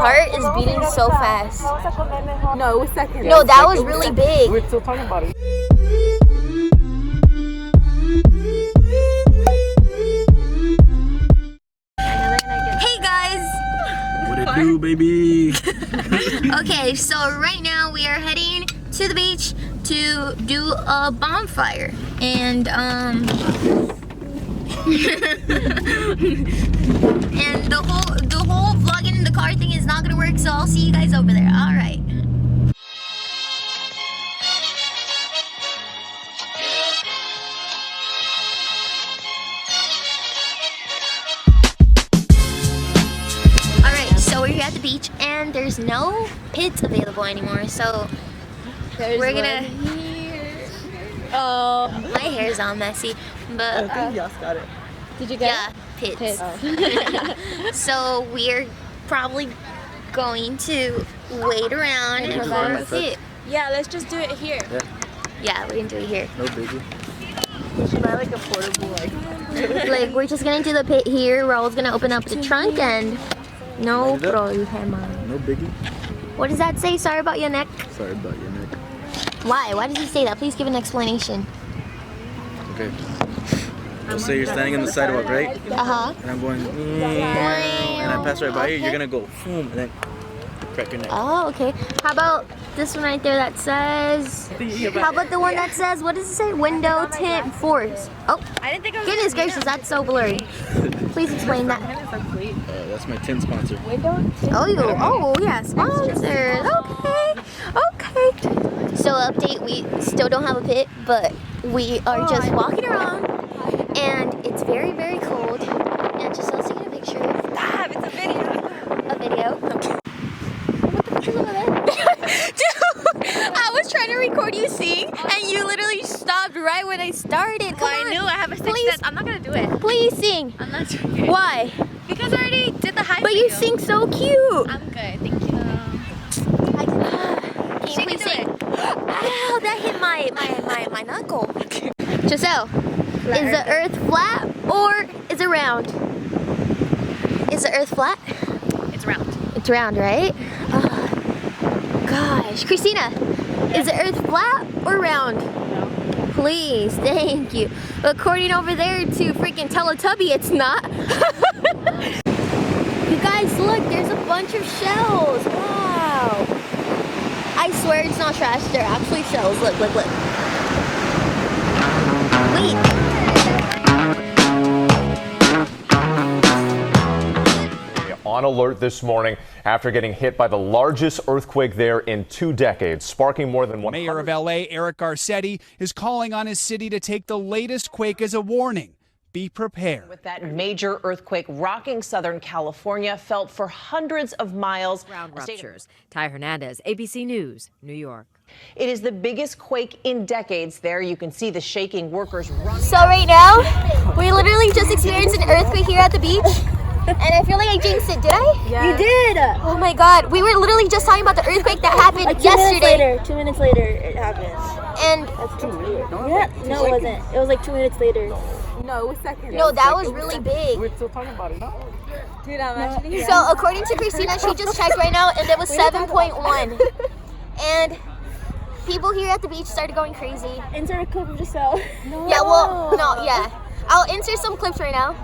heart is beating so fast. No, it was second. No, that was really big. We're still talking about it. Hey guys! What it do, baby? Okay, so right now we are heading to the beach to do a bonfire. And and the whole vlogging in the car thing is not gonna work, so I'll see you guys over there. Alright. Alright, so we're here at the beach and there's no pits available anymore, so we're gonna. Oh, My hair's all messy, but I think Yas got it. did you get yeah, pits. it? So we're probably going to wait around and form a pit. Yeah, let's just do it here. Yeah, we're gonna do it here. No biggie. We should buy like a portable Like we're just gonna do the pit here. We're always gonna open up the trunk and no problema. No biggie. What does that say? Sorry about your neck. Sorry about your neck. Why? Why does he say that? Please give an explanation. Okay. So say you're standing on the sidewalk, right? Uh-huh. And I'm going, and I pass right by you. You're gonna go, boom, and then crack your neck. Oh, okay. How about this one right there that says... How about the one that says, what does it say? Window tint force. Oh, I didn't think I was goodness gracious, that's so blurry. Please explain that. That's my tin sponsor. Oh yeah, sponsors. Okay, okay. So update, we still don't have a pit, but we are just walking around, and it's very, very cold. And Giselle's taking a picture. Stop, it's a video. A video. Okay. What the fuck is over there? Dude, I was trying to record you sing, and you literally stopped right when I started. Come on. I knew I have a sixth Please. sense. I'm not gonna do it. Please sing. I'm not doing it. Why? Because I already did the high But you sing so cute. I'm good, thank you. Can you please sing? Ow, that hit my knuckle. Giselle, is the earth flat or is it round? Is the earth flat? It's round. It's round, right? Oh, gosh. Christina, is the earth flat or round? No. Please, thank you. According over there to freaking Teletubby, it's not. You guys, look, there's a bunch of shells. Wow. I swear it's not trash. They're actually shells. Look, look, look. Wait. On alert this morning after getting hit by the largest earthquake there in 2 decades, sparking more than 100. Mayor of LA, Eric Garcetti, is calling on his city to take the latest quake as a warning. Be prepared. With that major earthquake rocking Southern California, felt for hundreds of miles. Ground ruptures. Ty Hernandez, ABC News, New York. It is the biggest quake in decades there. You can see the shaking workers running. So right now, we literally just experienced an earthquake here at the beach. And I feel like I jinxed it. Did I? Yeah. You did. Oh my God. We were literally just talking about the earthquake that happened Like yesterday. 2 minutes later, it happened. And That's too weird. Yeah, no, it wasn't. It was like 2 minutes later. No, it was second. no, that was really big. We're still talking about it. Dude, I'm actually. So according to Christina, she just checked right now, and it was 7.1. And people here at the beach started going crazy. Insert a clip of Giselle. Yeah, well, no, yeah. I'll insert some clips right now.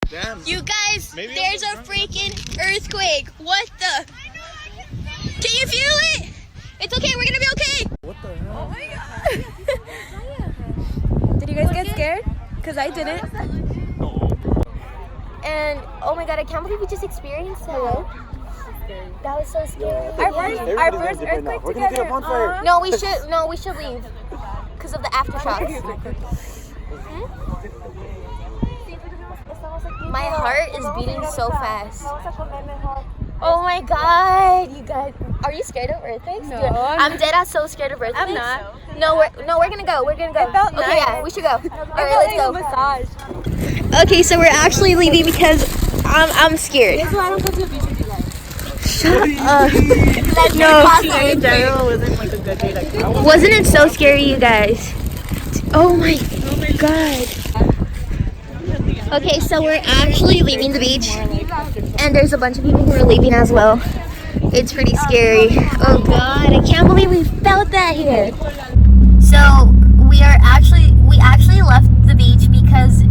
Damn. You guys, there's a freaking earthquake. What the? Can you feel it? It's okay, we're gonna be okay. What the hell? Oh my God. Did you guys get scared? Because I didn't. And oh my God, I can't believe we just experienced that. That was so scary. Our first earthquake together. No, we should leave because of the aftershocks. My heart is beating so fast. Oh my God, you guys, are you scared of earthquakes? No. Dude, I'm dead ass so scared of earthquakes. I'm not. No, we're gonna go. We're gonna go. It felt okay, nice. yeah, we should go. All right, let's go. Massage. Okay, so we're actually leaving because I'm scared. That's why I don't go to the beach with you guys. Wasn't it so scary, you guys? Oh my God. Okay, so we're actually leaving the beach, and there's a bunch of people who are leaving as well. It's pretty scary. Oh God, I can't believe we felt that here. So we actually left the beach because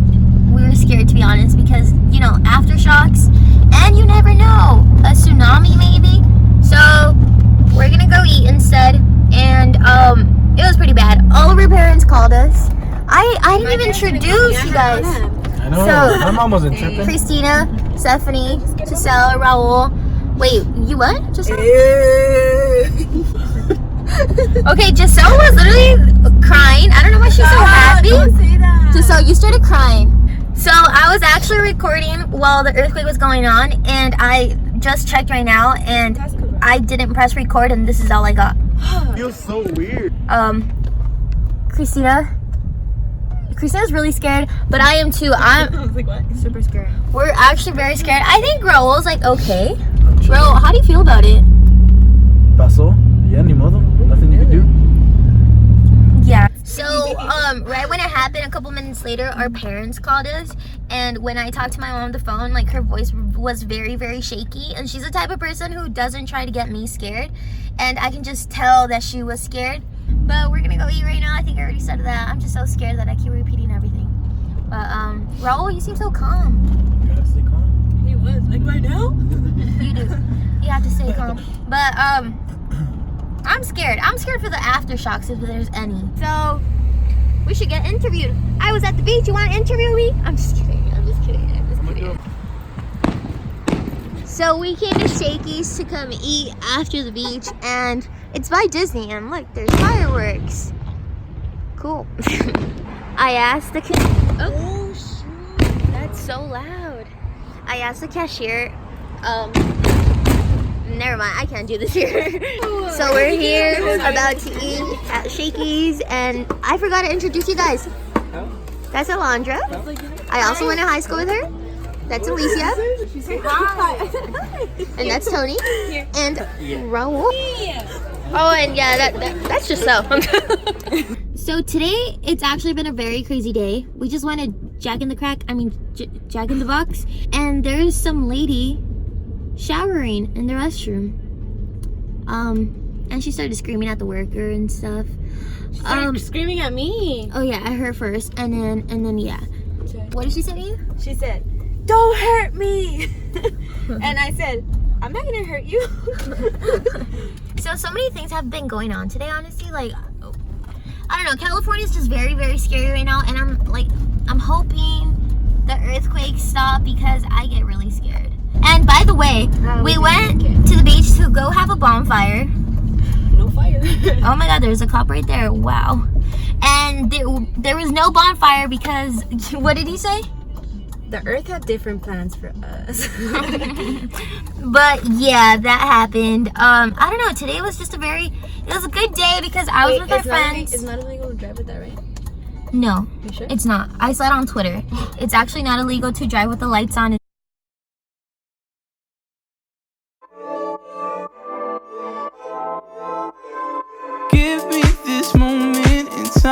we were scared, to be honest, because, you know, aftershocks, and you never know, a tsunami maybe. So we're gonna go eat instead, and it was pretty bad. All of our parents called us. I didn't even introduce you guys. I know. So, my mom wasn't tripping. Christina, Stephanie, Giselle, Raul. Wait, you what? Giselle? Okay, Giselle was literally crying. I don't know why she's so happy. Don't say that. Giselle, you started crying. So I was actually recording while the earthquake was going on, and I just checked right now, and I didn't press record, and this is all I got. It feels so weird. Christina's really scared, but I am too. I was like, what? Super scared. We're actually very scared. I think Raul's like okay. Raul, how do you feel about it? Pasó. Ya ni modo. Nothing you can do. Yeah. So, right when it happened, a couple minutes later, our parents called us, and when I talked to my mom on the phone, like, her voice was very, very shaky, and she's the type of person who doesn't try to get me scared, and I can just tell that she was scared. But we're gonna go eat right now. I think I already said that. I'm just so scared that I keep repeating everything. But Raul, you seem so calm. You gotta stay calm. He was like right now. You do. You have to stay calm. But I'm scared. I'm scared for the aftershocks if there's any. So we should get interviewed. I was at the beach. You want to interview me? I'm just kidding. I'm just kidding. I'm just kidding. So we came to Shakey's to come eat after the beach, and it's by Disney, and look, there's fireworks. Cool. I asked the Oh shoot. that's so loud. I asked the cashier, never mind, I can't do this here. So we're here about to eat at Shakey's, and I forgot to introduce you guys. That's Alondra. I also went to high school with her. That's Alicia. And that's Tony. And Raul. Oh, and yeah, that's just so. So today, it's actually been a very crazy day. We just went to Jack in the Box, and there's some lady showering in the restroom. And she started screaming at the worker and stuff. Screaming at me. Oh yeah, at her first, and then yeah. What did she say to you? She said, "Don't hurt me." And I said, "I'm not gonna hurt you." So many things have been going on today, honestly. Like, I don't know, California's just very, very scary right now, and I'm hoping the earthquakes stop because I get really scared. And by the way, we went to the beach to go have a bonfire. No fire. Oh my God, there's a cop right there. Wow. And there was no bonfire because, what did he say? The earth had different plans for us. But yeah, that happened. I don't know, today was just it was a good day because I was with our friends. It's not illegal to drive with that, right? No, You sure? it's not. I saw it on Twitter. It's actually not illegal to drive with the lights on.